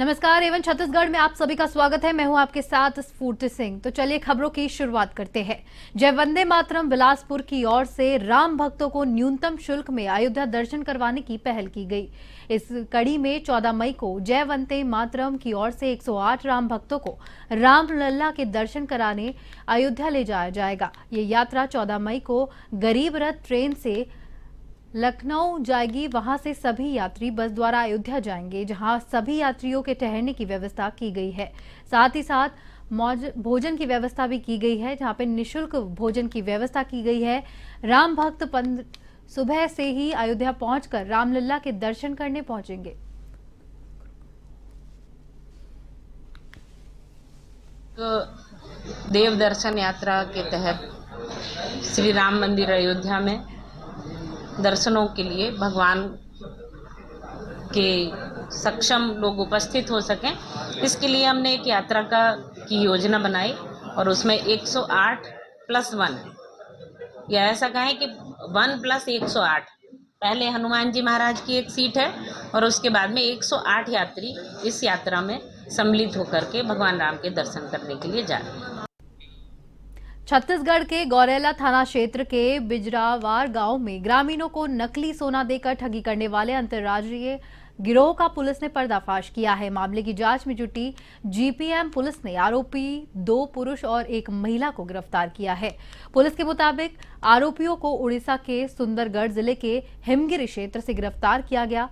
नमस्कार। एवन छत्तीसगढ़ में आप सभी का स्वागत है। मैं हूं आपके साथ स्फूर्ति सिंह। तो चलिए खबरों की शुरुआत करते हैं। जय वंदे मातरम बिलासपुर की ओर से राम भक्तों को न्यूनतम शुल्क में अयोध्या दर्शन करवाने की पहल की गई। इस कड़ी में 14 मई को जय वंदे मातरम की ओर से 108 राम भक्तों को रामलला के दर्शन कराने अयोध्या ले जाया जाएगा। ये यात्रा 14 मई को गरीब रथ ट्रेन से लखनऊ जाएगी। वहां से सभी यात्री बस द्वारा अयोध्या जाएंगे, जहां सभी यात्रियों के ठहरने की व्यवस्था की गई है। साथ ही साथ भोजन की व्यवस्था भी की गई है, जहां पे निःशुल्क भोजन की व्यवस्था की गई है। राम भक्त सुबह से ही अयोध्या पहुंचकर रामलला के दर्शन करने पहुंचेंगे। देव दर्शन यात्रा के तहत श्री राम मंदिर अयोध्या में दर्शनों के लिए भगवान के सक्षम लोग उपस्थित हो सकें, इसके लिए हमने एक यात्रा की योजना बनाई और उसमें 108+1 या ऐसा कहें कि 1+108 पहले हनुमान जी महाराज की एक सीट है और उसके बाद में 108 यात्री इस यात्रा में सम्मिलित होकर के भगवान राम के दर्शन करने के लिए जा रहे हैं। छत्तीसगढ़ के गौरेला थाना क्षेत्र के बिजरावार गांव में ग्रामीणों को नकली सोना देकर ठगी करने वाले अंतर्राज्यीय गिरोह का पुलिस ने पर्दाफाश किया है। मामले की जांच में जुटी जीपीएम पुलिस ने आरोपी 2 पुरुष और 1 महिला को गिरफ्तार किया है। पुलिस के मुताबिक आरोपियों को उड़ीसा के सुंदरगढ़ जिले के हिमगिरी क्षेत्र से गिरफ्तार किया गया।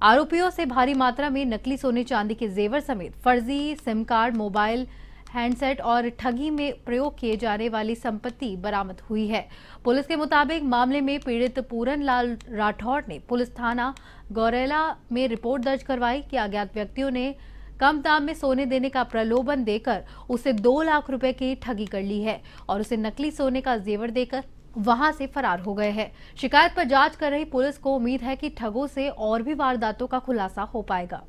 आरोपियों से भारी मात्रा में नकली सोने चांदी के जेवर समेत फर्जी सिम कार्ड, मोबाइल, हैंडसेट और ठगी में प्रयोग किए जाने वाली संपत्ति बरामद हुई है। पुलिस के मुताबिक मामले में पीड़ित पूरन लाल राठौड़ ने पुलिस थाना गौरेला में रिपोर्ट दर्ज करवाई कि अज्ञात व्यक्तियों ने कम दाम में सोने देने का प्रलोभन देकर उसे 2 लाख रुपए की ठगी कर ली है और उसे नकली सोने का जेवर देकर वहां से फरार हो गए हैं। शिकायत पर जांच कर रही पुलिस को उम्मीद है कि ठगों से और भी वारदातों का खुलासा हो पाएगा।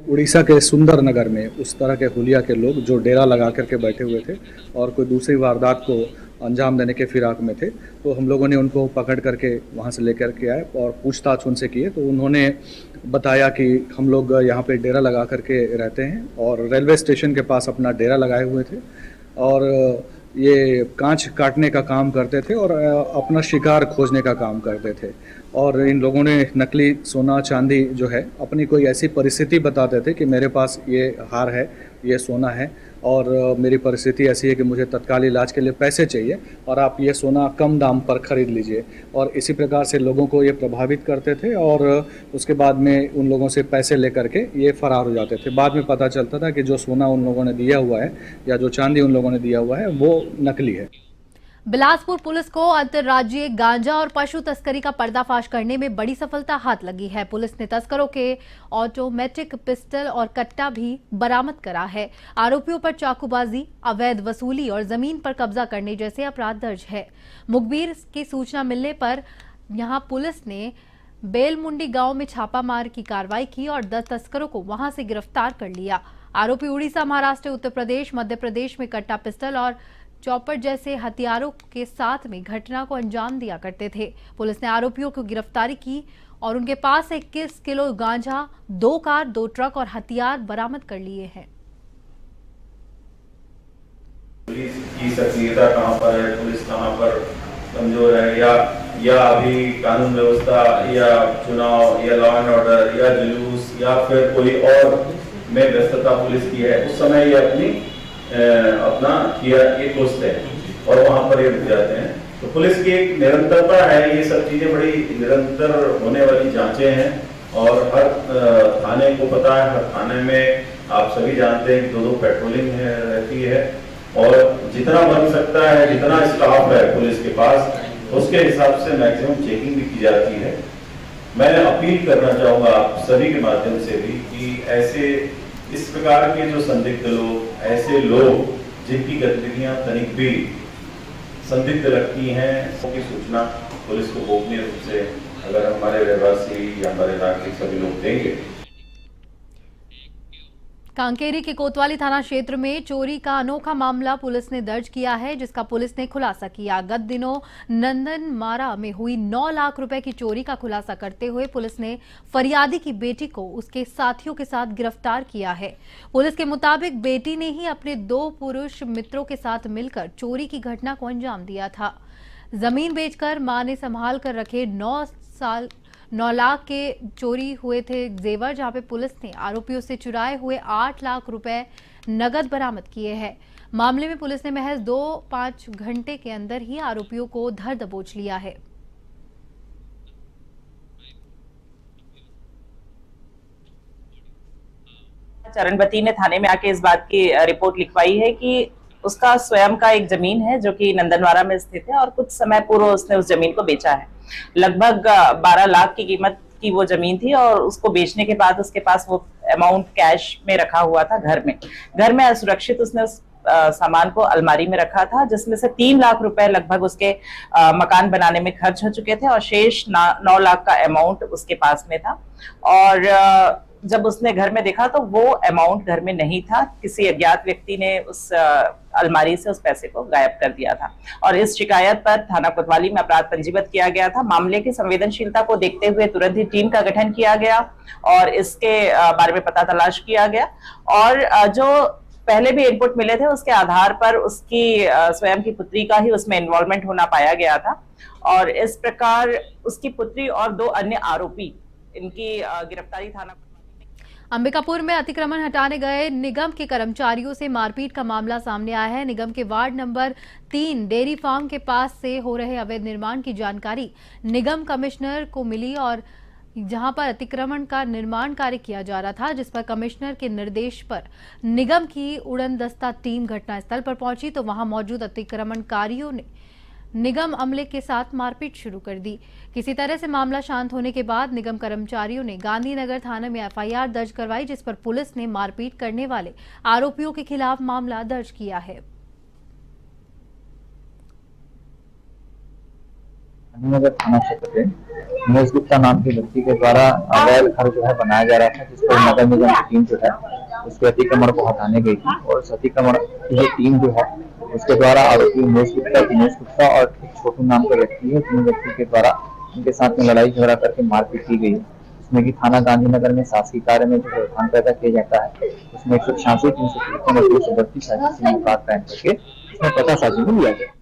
उड़ीसा के सुंदरनगर में उस तरह के हुलिया के लोग जो डेरा लगा करके बैठे हुए थे और कोई दूसरी वारदात को अंजाम देने के फिराक में थे, तो हम लोगों ने उनको पकड़ करके वहां से लेकर के आए और पूछताछ उनसे किए। तो उन्होंने बताया कि हम लोग यहाँ पे डेरा लगा करके रहते हैं और रेलवे स्टेशन के पास अपना डेरा लगाए हुए थे और ये कांच काटने का काम करते थे और अपना शिकार खोजने का काम करते थे। और इन लोगों ने नकली सोना चांदी जो है अपनी कोई ऐसी परिस्थिति बताते थे कि मेरे पास ये हार है, ये सोना है और मेरी परिस्थिति ऐसी है कि मुझे तत्काल इलाज के लिए पैसे चाहिए और आप ये सोना कम दाम पर खरीद लीजिए। और इसी प्रकार से लोगों को ये प्रभावित करते थे और उसके बाद में उन लोगों से पैसे लेकर के ये फरार हो जाते थे। बाद में पता चलता था कि जो सोना उन लोगों ने दिया हुआ है या जो चांदी उन लोगों ने दिया हुआ है वो नकली है। बिलासपुर पुलिस को अंतर्राज्यीय गांजा और पशु तस्करी का पर्दाफाश करने में बड़ी सफलता हाथ लगी है। पुलिस ने तस्करों के ऑटोमेटिक पिस्टल और कट्टा भी बरामद करा है। आरोपियों पर चाकूबाजी, अवैध वसूली और जमीन पर कब्जा करने जैसे अपराध दर्ज है। मुखबिर की सूचना मिलने पर यहां पुलिस ने बेलमुंडी गांव में छापामार की कार्रवाई की और 10 तस्करों को वहां से गिरफ्तार कर लिया। आरोपी उड़ीसा, महाराष्ट्र, उत्तर प्रदेश, मध्य प्रदेश में कट्टा पिस्टल और चॉपर जैसे हथियारों के साथ में घटना को अंजाम दिया करते थे। पुलिस ने आरोपियों को गिरफ्तारी की और उनके पास 21 किलो गांजा, 2 कार, 2 ट्रक और हथियार बरामद कर लिए हैं। पुलिस की सक्रियता कहां पर है, पुलिस कहां पर कमजोर है, या अभी कानून व्यवस्था या चुनाव या लॉ एंड ऑर्डर या जुलूस या फिर कोई और में व्यस्तता पुलिस की है, उस समय ये अपना किया ये खोजते हैं और वहां पर ये रुक जाते हैं। तो पुलिस की एक निरंतरता है, ये सब चीजें बड़ी निरंतर होने वाली जांचें हैं और हर थाने को पता है, हर थाने में आप सभी जानते हैं 2-2 पेट्रोलिंग रहती है और जितना बन सकता है, जितना स्टाफ है पुलिस के पास, उसके हिसाब से मैक्सिमम चेकिंग भी की जाती है। मैं अपील करना चाहूंगा आप सभी के माध्यम से भी कि ऐसे इस प्रकार के जो संदिग्ध लोग, ऐसे लोग जिनकी गतिविधियां तनिक भी संदिग्ध लगती हैं, उसकी सूचना पुलिस को गोपनीय रूप से अगर हमारे रहवासी या हमारे नागरिक सभी लोग देंगे कांकेरी के कोतवाली थाना क्षेत्र में चोरी का अनोखा मामला पुलिस ने दर्ज किया है, जिसका पुलिस ने खुलासा किया। गत दिनों नंदनमारा में हुई 9 लाख रुपए की चोरी का खुलासा करते हुए पुलिस ने फरियादी की बेटी को उसके साथियों के साथ गिरफ्तार किया है। पुलिस के मुताबिक बेटी ने ही अपने 2 पुरुष मित्रों के साथ मिलकर चोरी की घटना को अंजाम दिया था। जमीन बेचकर मां ने संभाल कर रखे 9 लाख के चोरी हुए थे जेवर, जहां पे पुलिस ने आरोपियों से चुराए हुए 8 लाख रुपए नगद बरामद किए हैं। मामले में पुलिस ने महज 2-5 घंटे के अंदर ही आरोपियों को धर दबोच लिया है। चरणवती ने थाने में आके इस बात की रिपोर्ट लिखवाई है कि उसका स्वयं का एक जमीन है जो कि नंदनवारा में स्थित है और कुछ समय पूर्व उसने उस जमीन को बेचा है। लगभग 12 लाख की कीमत की वो जमीन थी और उसको बेचने के बाद उसके पास वो अमाउंट कैश में रखा हुआ था घर में असुरक्षित उसने उस सामान को अलमारी में रखा था, जिसमें से 3 लाख रुपए लगभग उसके मकान बनाने में खर्च हो चुके थे और शेष 9 लाख का अमाउंट उसके पास में था। और जब उसने घर में देखा तो वो अमाउंट घर में नहीं था। किसी अज्ञात व्यक्ति ने उस अलमारी से उस पैसे को गायब कर दिया था और इस शिकायत पर थाना कोतवाली में अपराध पंजीबद्ध किया गया था। मामले की संवेदनशीलता को देखते हुए तुरंत ही टीम का गठन किया गया और इसके बारे में पता तलाश किया गया और जो पहले भी इनपुट मिले थे उसके आधार पर उसकी स्वयं की पुत्री का ही उसमें इन्वॉल्वमेंट होना पाया गया था और इस प्रकार उसकी पुत्री और 2 अन्य आरोपी इनकी गिरफ्तारी थाना अंबिकापुर में अतिक्रमण हटाने गए निगम के कर्मचारियों से मारपीट का मामला सामने आया है। निगम के वार्ड नंबर 3 डेयरी फार्म के पास से हो रहे अवैध निर्माण की जानकारी निगम कमिश्नर को मिली और जहां पर अतिक्रमण का निर्माण कार्य किया जा रहा था, जिस पर कमिश्नर के निर्देश पर निगम की उड़नदस्ता टीम घटनास्थल पर पहुंची तो वहां मौजूद अतिक्रमणकारियों ने निगम अमले के साथ मारपीट शुरू कर दी। किसी तरह से मामला शांत होने के बाद निगम कर्मचारियों ने गांधीनगर थाने में एफआईआर दर्ज करवाई, जिस पर पुलिस ने मारपीट करने वाले आरोपियों के खिलाफ मामला दर्ज किया है। गांधीनगर थाना क्षेत्र के उमेश गुप्ता नाम के व्यक्ति के द्वारा अवैध घर जो है बनाया जा रहा था, जिस पर नगर निगम की टीम जो है उसके अतिक्रमण को हटाने गई थी और उस अतिक्रमण की जो टीम जो है उसके द्वारा आरोपी उमेश गुप्ता और एक छोटू नाम का व्यक्ति है, तीन व्यक्ति के द्वारा उनके साथ में लड़ाई झगड़ा करके मारपीट की गई है। इसमें कि थाना गांधीनगर में शासकीय कार्य में जो व्यवधान पैदा किया जाता है उसमें 186, 353 और 232 IPC में काट कायम करके इसमें पतासाजी में लिया गया।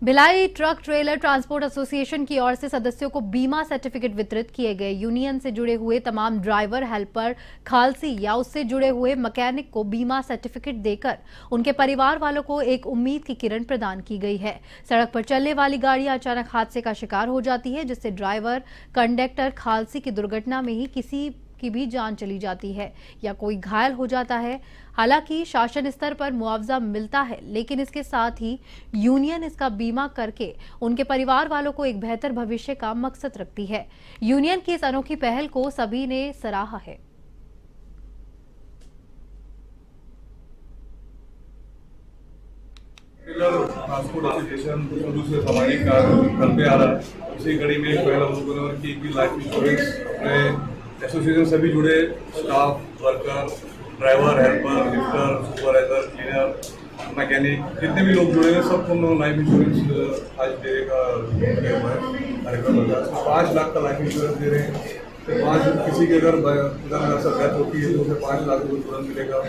Bhilai truck trailer transport association की ओर से सदस्यों को बीमा सर्टिफिकेट वितरित किए गए। यूनियन से जुड़े हुए तमाम ड्राइवर, हेल्पर, खालसी या उससे जुड़े हुए मैकेनिक को बीमा सर्टिफिकेट देकर उनके परिवार वालों को एक उम्मीद की किरण प्रदान की गई है। सड़क पर चलने वाली गाड़ियां अचानक हादसे का शिकार हो जाती है, जिससे ड्राइवर, कंडक्टर, खालसी की दुर्घटना में ही किसी की भी जान चली जाती है या कोई घायल हो जाता है। हालांकि शासन स्तर पर मुआवजा मिलता है, लेकिन इसके साथ ही यूनियन इसका बीमा करके उनके परिवार वालों को एक बेहतर भविष्य का मकसद रखती है। यूनियन की इस अनोखी पहल को सभी ने सराहा है। ट्रांसपोर्ट एसोसिएशन शुरू से सामाजिक कार्य करते आ रहा है। इसी कड़ी में पहला हम लोगों ने की लाइफ इंश्योरेंस अपने एसोसिएशन से भी जुड़े staff, worker, driver, helper, lifter, supervisor, cleaner, mechanic, जितने भी लोग जुड़े हैं सबको हम लोग लाइफ इंश्योरेंस आज देने का किया हुआ है कार्यक्रम होता है। 5 लाख का लाइफ इंश्योरेंस दे रहे हैं। तो 5 किसी के अगर डेथ होती है तो उसे 5 लाख रुपये तुरंत मिलेगा।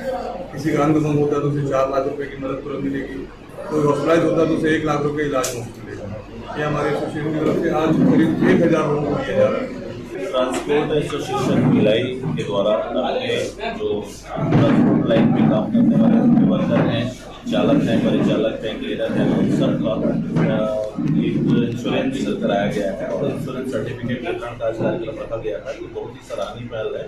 किसी का अंग भंग होता है तो उसे 4 लाख रुपये की मदद तुरंत मिलेगी। कोई हॉस्पिटलाइज होता है तो उसे 1 लाख रुपये इलाज मुफ्त मिलेगा। ये हमारे एसोसिएशन की तरफ से आज करीब 1000 लोगों को दिया जा रहा है। ट्रांसपोर्ट एसोसिएशन भिलाई के द्वारा अपने जो ट्रांसपोर्ट लाइन में काम करने वाले उनके वर्कर हैं, चालक हैं, परिचालक हैं, क्लीनर हैं, उन सबका एक इंश्योरेंस कराया गया है और इंश्योरेंस सर्टिफिकेट वितरण का कार्यक्रम रखा गया था। ये बहुत ही सराहनीय पहल है।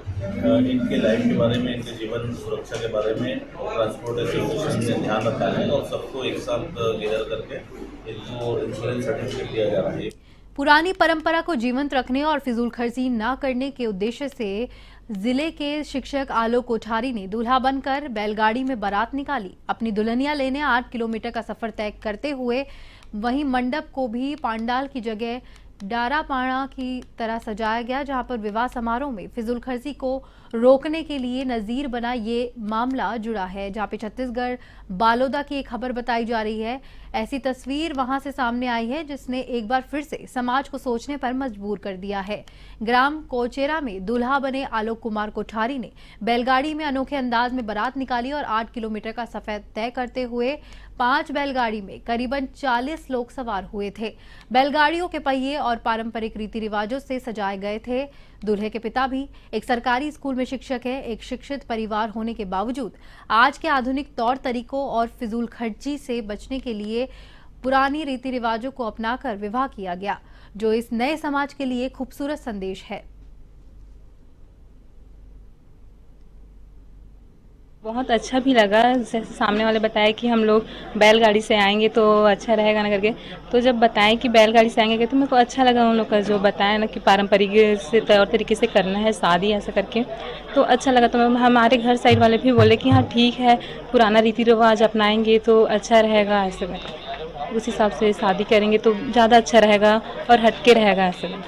इनके लाइफ के बारे में, इनके जीवन सुरक्षा के बारे में ट्रांसपोर्ट एसोसिएशन ने ध्यान रखा है और सबको एक साथ गैदर करके इनको इंश्योरेंस सर्टिफिकेट दिया जा रहा है। पुरानी परंपरा को जीवंत रखने और फिजूल खर्ची न करने के उद्देश्य से जिले के शिक्षक आलोक कोठारी ने दूल्हा बनकर बैलगाड़ी में बारात निकाली। अपनी दुल्हनिया लेने 8 किलोमीटर का सफर तय करते हुए वहीं मंडप को भी पांडाल की जगह डारापाड़ा की तरह सजाया गया, जहां पर विवाह समारोह में फिजूलखर्ची को रोकने के लिए नजीर बना ये मामला जुड़ा है। जहां पे छत्तीसगढ़ बालोदा की एक खबर बताई जा रही है। ऐसी तस्वीर वहां से सामने आई है जिसने एक बार फिर से समाज को सोचने पर मजबूर कर दिया है। ग्राम कोचेरा में दूल्हा बने आलोक कुमार कोठारी ने बैलगाड़ी में अनोखे अंदाज में बारात निकाली और 8 किलोमीटर का सफर तय करते हुए 5 बैलगाड़ी में करीबन 40 लोग सवार हुए थे। बैलगाड़ियों के पहिए और पारंपरिक रीति रिवाजों से सजाए गए थे। दूल्हे के पिता भी एक सरकारी स्कूल में शिक्षक है। एक शिक्षित परिवार होने के बावजूद आज के आधुनिक तौर तरीकों और फिजूल खर्ची से बचने के लिए पुरानी रीति रिवाजों को अपनाकर विवाह किया गया, जो इस नए समाज के लिए खूबसूरत संदेश है। बहुत अच्छा भी लगा, जैसे सामने वाले बताया कि हम लोग बैलगाड़ी से आएंगे तो अच्छा रहेगा ना करके, तो जब बताएं कि बैलगाड़ी से आएंगे तो मेरे को अच्छा लगा। उन लोग का जो बताया ना कि पारंपरिक से तौर तरीके से करना है शादी ऐसा करके, तो अच्छा लगा। तो हमारे घर साइड वाले भी बोले कि हाँ ठीक है, पुराना रीति रिवाज अपनाएंगे तो अच्छा रहेगा, ऐसे में उस हिसाब से शादी करेंगे तो ज़्यादा अच्छा रहेगा और हटके रहेगा ऐसे में।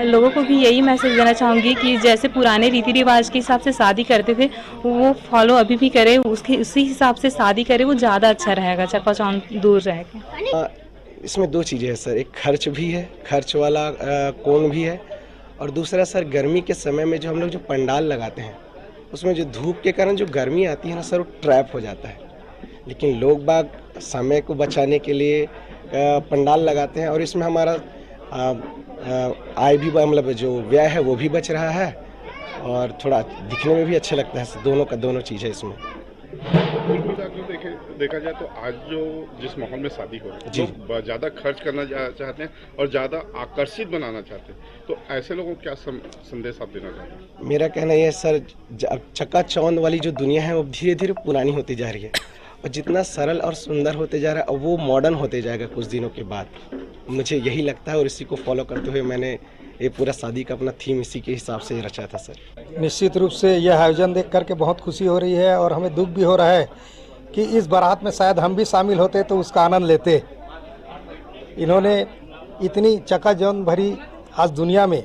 लोगों को भी यही मैसेज देना चाहूँगी कि जैसे पुराने रीति रिवाज के हिसाब से शादी करते थे वो फॉलो अभी भी करें, उसी हिसाब से शादी करें, वो ज़्यादा अच्छा रहेगा, चकाचौंध दूर रहेगा। इसमें दो चीज़ें हैं सर, एक खर्च भी है, खर्च वाला कोण भी है, और दूसरा सर गर्मी के समय में जो हम लोग जो पंडाल लगाते हैं उसमें जो धूप के कारण जो गर्मी आती है ना सर, वो ट्रैप हो जाता है। लेकिन लोग बाग समय को बचाने के लिए पंडाल लगाते हैं और इसमें हमारा आय भी, मतलब जो व्यय है वो भी बच रहा है और थोड़ा दिखने में भी अच्छा लगता है। दोनों का दोनों चीज़ है इसमें। देखा जाए तो आज जो जिस माहौल में शादी हो रही है, लोग ज़्यादा खर्च करना चाहते हैं और ज़्यादा आकर्षित बनाना चाहते हैं, तो ऐसे लोगों को क्या संदेश आप देना चाहते हैं? मेरा कहना यह है सर, चकाचौंध वाली जो दुनिया है वो धीरे धीरे पुरानी होती जा रही है और जितना सरल और सुंदर होते जा रहा है वो मॉडर्न होते जाएगा कुछ दिनों के बाद। मुझे यही लगता है और इसी को फॉलो करते हुए मैंने ये पूरा शादी का अपना थीम इसी के हिसाब से रचा था सर। निश्चित रूप से यह आयोजन देख करके बहुत खुशी हो रही है और हमें दुख भी हो रहा है कि इस बारात में शायद हम भी शामिल होते तो उसका आनंद लेते। इन्होंने इतनी चकाचौंध भरी आज दुनिया में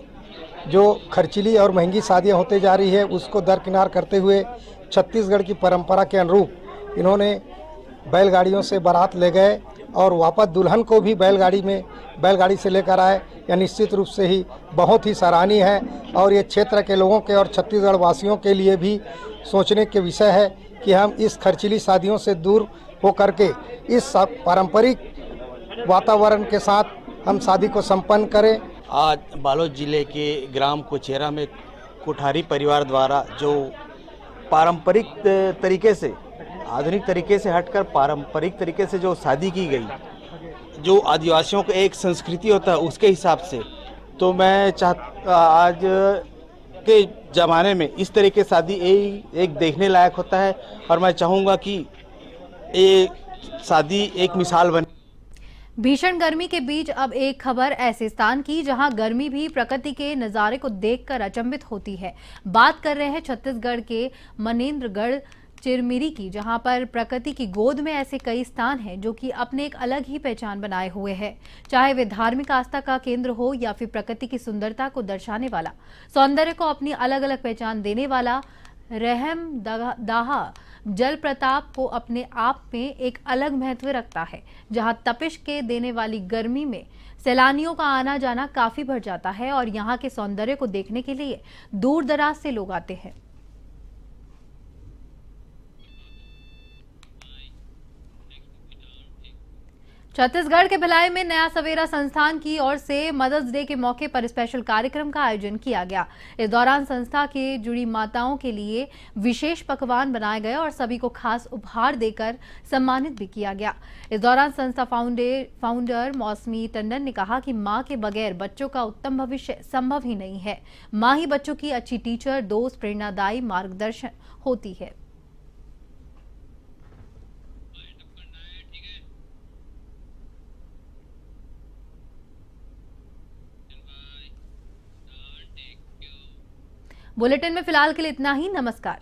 जो खर्चीली और महंगी शादियां होते जा रही है उसको दरकिनार करते हुए छत्तीसगढ़ की परंपरा के अनुरूप इन्होंने बैलगाड़ियों से बारात ले गए और वापस दुल्हन को भी बैलगाड़ी से लेकर आए। यह निश्चित रूप से ही बहुत ही सराहनीय है और ये क्षेत्र के लोगों के और छत्तीसगढ़ वासियों के लिए भी सोचने के विषय है कि हम इस खर्चीली शादियों से दूर हो करके इस पारंपरिक वातावरण के साथ हम शादी को संपन्न करें। आज बालोद जिले के ग्राम कोचेरा में कोठारी परिवार द्वारा जो पारंपरिक तरीके से, आधुनिक तरीके से हटकर पारंपरिक तरीके से जो शादी की गई, जो आदिवासियों का एक संस्कृति होता है उसके हिसाब से, तो मैं आज के ज़माने में इस तरह की शादी एक देखने लायक होता है और मैं चाहूँगा कि ये शादी एक मिसाल बने। भीषण गर्मी के बीच अब एक खबर ऐसे स्थान की जहां गर्मी भी प्रकृति के नजारे को देखकर अचंभित होती है। बात कर रहे हैं छत्तीसगढ़ के मनेन्द्रगढ़ चिरमिरी की, जहां पर प्रकृति की गोद में ऐसे कई स्थान हैं जो कि अपने एक अलग ही पहचान बनाए हुए हैं। चाहे वे धार्मिक आस्था का केंद्र हो या फिर प्रकृति की सुंदरता को दर्शाने वाला, सौंदर्य को अपनी अलग अलग पहचान देने वाला, रहम दाहा जल प्रताप को अपने आप में एक अलग महत्व रखता है। जहां तपिश के देने वाली गर्मी में सैलानियों का आना जाना काफी बढ़ जाता है और यहाँ के सौंदर्य को देखने के लिए दूर दराज से लोग आते हैं। छत्तीसगढ़ के भिलाई में नया सवेरा संस्थान की ओर से मदर्स डे के मौके पर स्पेशल कार्यक्रम का आयोजन किया गया। इस दौरान संस्था के जुड़ी माताओं के लिए विशेष पकवान बनाए गए और सभी को खास उपहार देकर सम्मानित भी किया गया। इस दौरान संस्था फाउंडर मौसमी टंडन ने कहा कि मां के बगैर बच्चों का उत्तम भविष्य संभव ही नहीं है। मां ही बच्चों की अच्छी टीचर, दोस्त, प्रेरणादायी मार्गदर्शन होती है। बुलेटिन में फिलहाल के लिए इतना ही। नमस्कार।